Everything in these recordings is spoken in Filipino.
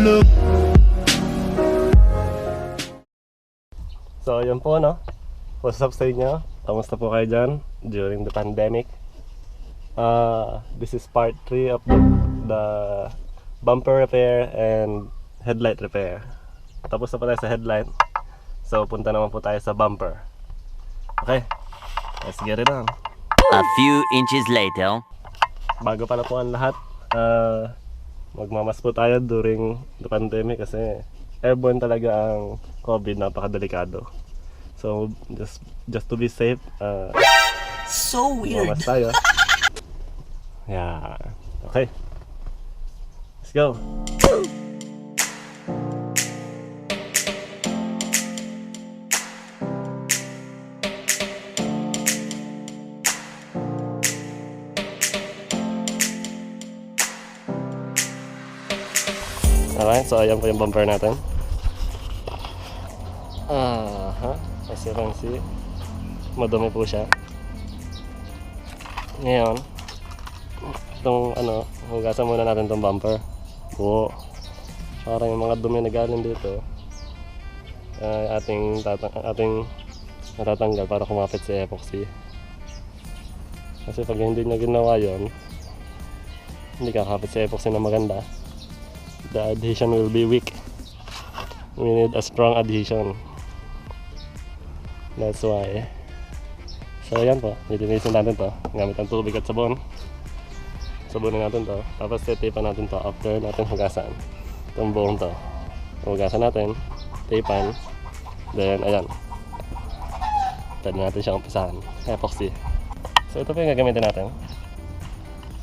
look. So yun po, no? What's up sa inyo? Kamusta po kayo dyan during the pandemic? This is part 3 of the bumper repair and headlight repair. Tapos na po tayo sa headlight. So punta naman po tayo sa bumper. Okay, let's get it on. A few inches later. Bago pala po ang lahat, magmamas po tayo during the pandemic kasi airborne talaga ang COVID, napakadelikado. So just to be safe, so weird. magmamas tayo. Yeah. Okay, let's go. Alright, so ayan po yung bumper natin. As you can see, madumi po siya. Ngayon, itong hugasan muna natin itong bumper. Oo. Parang yung mga dumi na galing dito, ating natatanggal para kumapit sa epoxy. Kasi pag hindi nyo ginawa yon, hindi kakapit sa epoxy na maganda. The adhesion will be weak. We need a strong adhesion. That's why. So yan po, nilinisin natin to gamit ang tubig at sabon. Sabunin natin to, tapos titipan natin to after natin hugasan itong buong to. Hugasan natin, tipan, then ayan, pwede natin siyang umpisahan. Epoxy. So ito po yung gagamitin natin,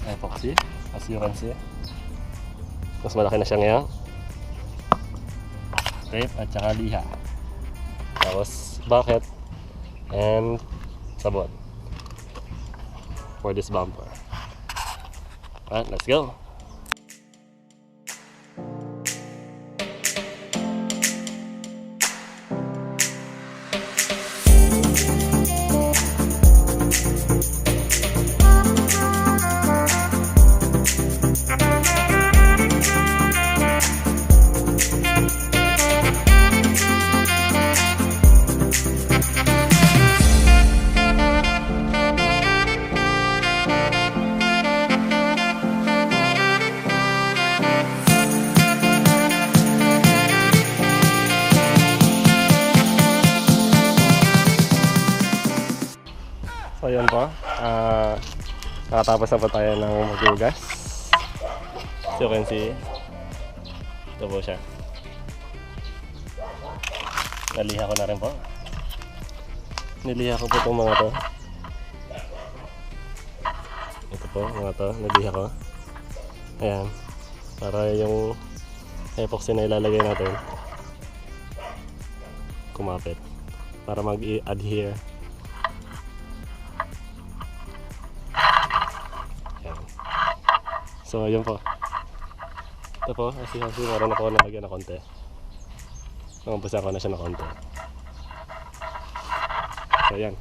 epoxy, as you can see. Mas malaki na siya ngayon. Tape at saka liha. Tapos bucket and sabon for this bumper. Alright, let's go. So yun po, nakatapos na po tayo ng maghugas. So you can see, ito po siya. Naliha ko na rin po. Niliha ko po itong mga to. Ito po, mga to, naliha ko. Ayan, para yung epoxy na ilalagay natin kumapit, para mag-adhere. So yun po. Ito po, kasi meron ako nalagyan na konti. Namampusan ko na siya na konti. So yan.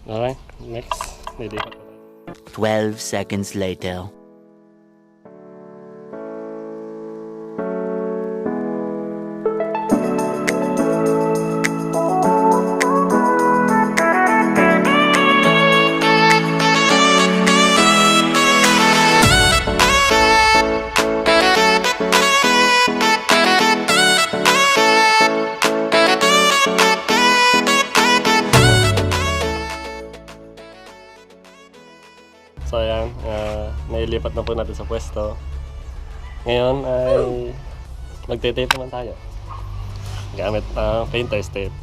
Alright, next. Nilipat po tayo. 12 seconds later. So ayan, nailipat na po natin sa pwesto. Ngayon ay magte-tape naman tayo gamit painter's tape.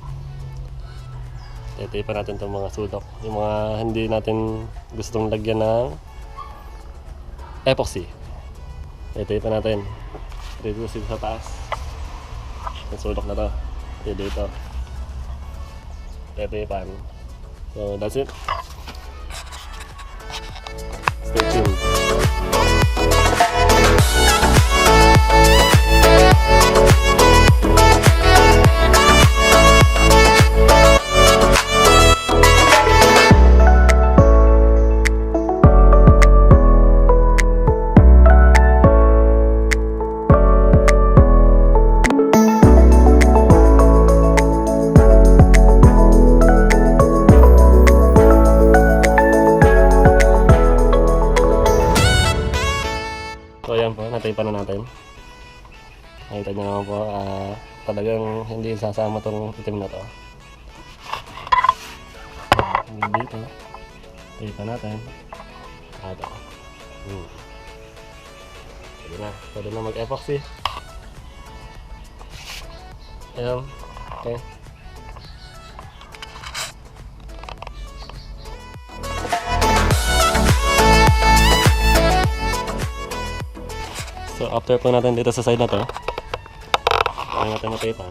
Titape natin itong mga sulok, yung mga hindi natin gustong lagyan ng epoxy. Titape natin dito sa taas, yung sulok na to, dito titapan. So that's it. Stay tuned. So ayan po, natipan na natin. Nakita nyo naman po, talagang hindi sasama tong itim na to. Dito, tipan natin. Ito. Pwede na mag-epoxy. Ayan, okay. So after po natin dito sa side na to, kaya natin matipan.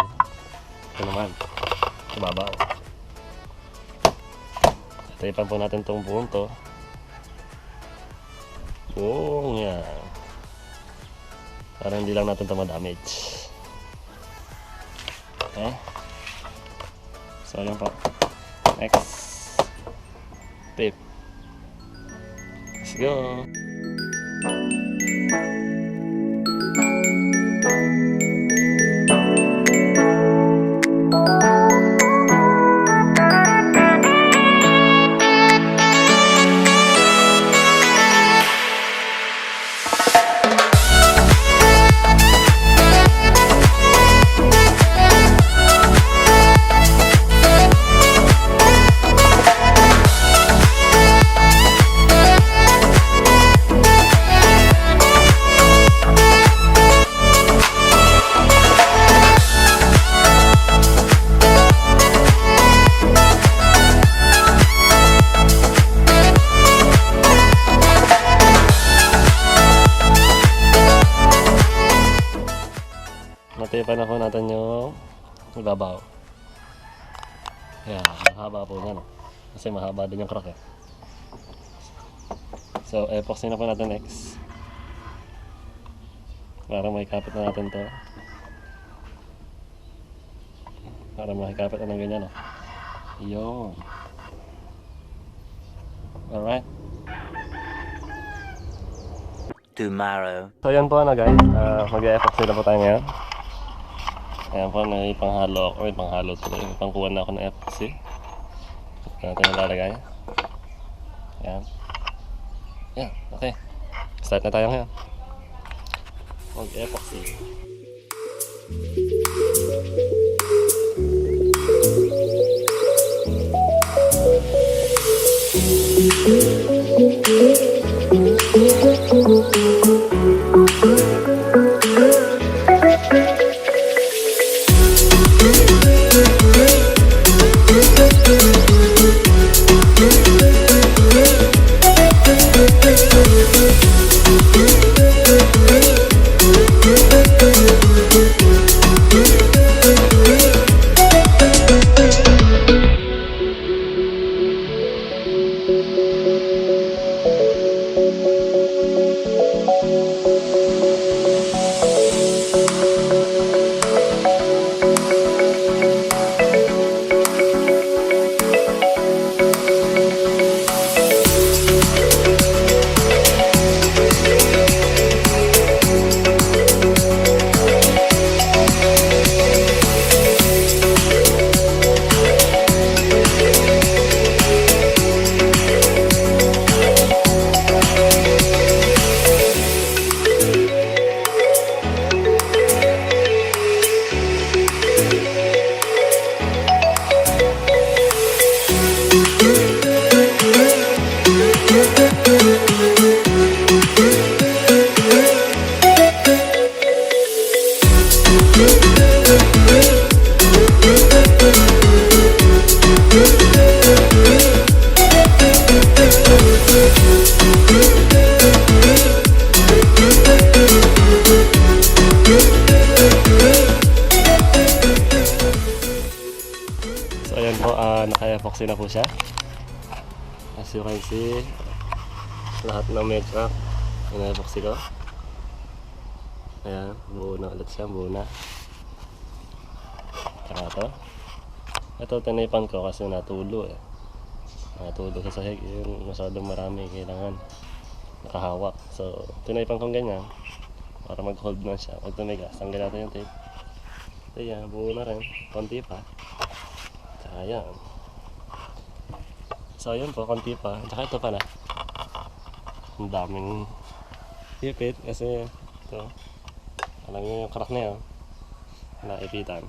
Ito naman, ibabaw. Tipan po natin itong buong to. Buong yan. Para hindi lang natin ito ma-damage. Okay. So yun po. Next tip. Let's go. Natipan na po natin yung ibabaw. Kaya mahaba po yan. Kasi mahaba din yung crack eh. So epoxy na po natin next. Para may kapit na natin to. Para may kapit na ng ganyan. Yun. Alright. Tomorrow. So yan po guys. Mag-epoxy na po tayo ngayon. Ayan po, may panghalo ako. May panghalo tuloy. May pangkuhan na ako ng epoxy. Ito natin nalalagay. Ayan. Ayan, okay. Start na tayo ngayon. Mag-epoxy. Naka-epoxy na po siya. As you can see, lahat ng may crack na-epoxy ko. Ayan, buo na ulit siya, buo na. Tsaka ito tinipan ko kasi natulo eh. Natulo sa sahig, yun masyadong marami, kailangan nakahawak. So tinipan kong ganyan para mag-hold na siya. Pag tumigas, tanggal natin yung tape. Ito yan, buo na rin, konti pa. Tsaka yan. So ayun po, konti pa. Tsaka ito pala, ang daming Hipit kasi ito. Alam niyo yung crack na yun. Naipitan.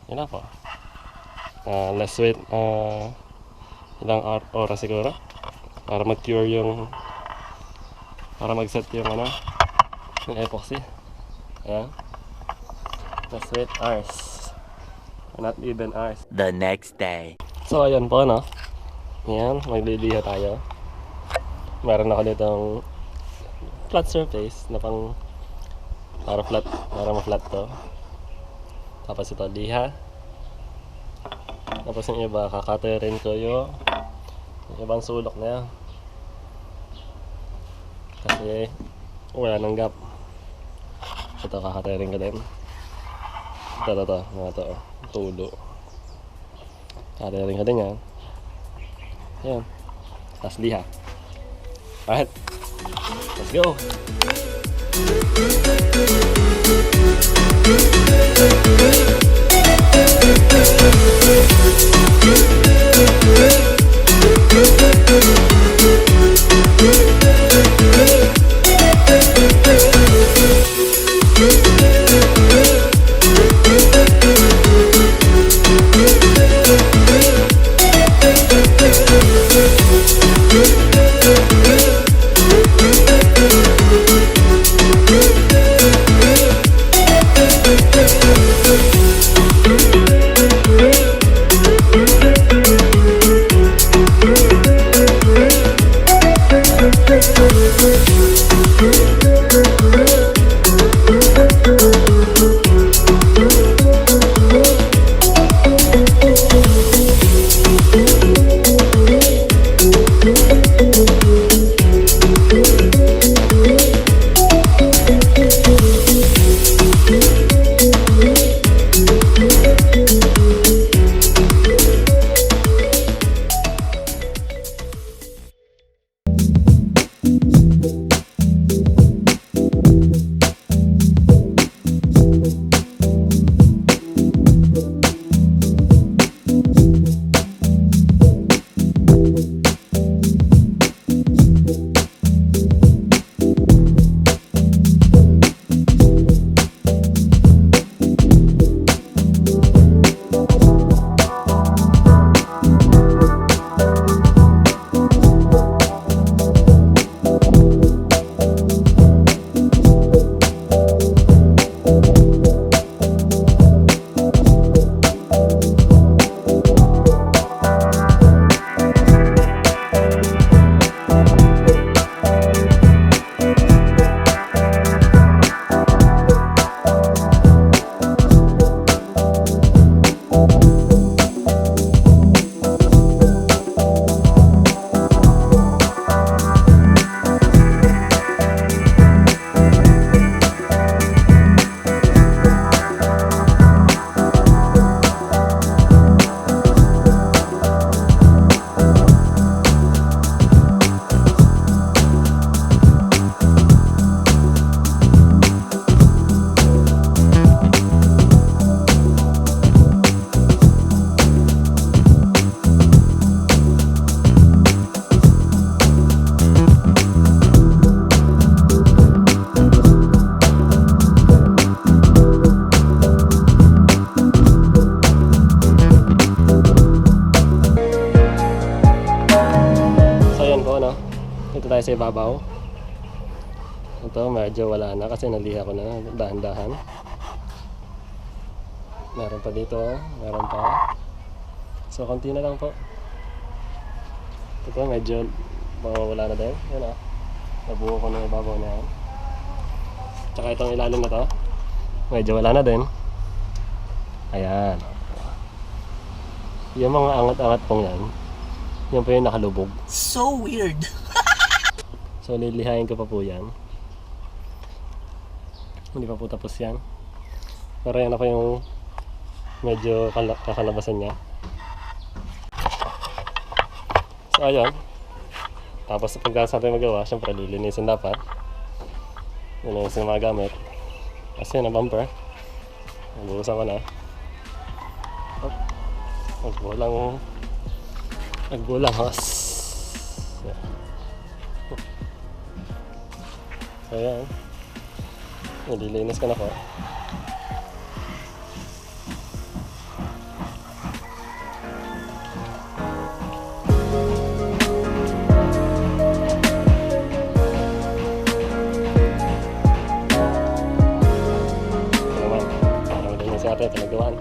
Yun na po. Let's wait ilang oras siguro para mag-cure yung para mag-set yung yung epoxy. Ayan. Let's wait hours. Not even hours. The next day. So ayan po Ayan, magliliha tayo. Meron ako ditong flat surface na para ma-flat to. Tapos ito liha. Tapos yung iba kakaterin ko yung ibang sulok na yan. Kasi wala nang gap. Ito kakaterin ko din. Ito mga to tulo. Kakaterin ko din yan. Yan. Tapos liha. Alright. Let's go. Sa ibabaw. Ito medyo wala na kasi naliha ko na dahan-dahan. Meron pa dito, meron pa. So konti na lang po. Ito medyo mawawala na din. Yan nabuo ko na ibabaw na yan. Tsaka itong ilalim na to medyo wala na din. Ayan. Yung mga angat-angat pong yan, yan po yung nakalubog. So weird. So lilihain ko pa po yan. Hindi pa po tapos yan. Pero yan ako yung medyo kakalabasan niya. So ayun. Tapos pagkas natin magawa, syempre lilinisin dapat. Lilinisin yung mga gamit. Kasi yun ang bumper. Nabuhusan ko na. Nagbulang hos. So yan. Nililinis ko na po. Parang din si ate pinagawaan.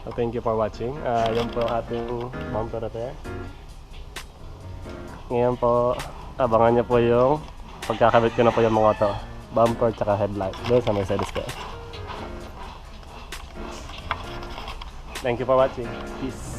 So thank you for watching. Yan po ang ating bumper repair. Ngayon po, abangan niyo po yung pagkakabit ko na po yung mga to. Bumper tsaka headlight doon sa Mercedes Benz. Thank you for watching. Peace.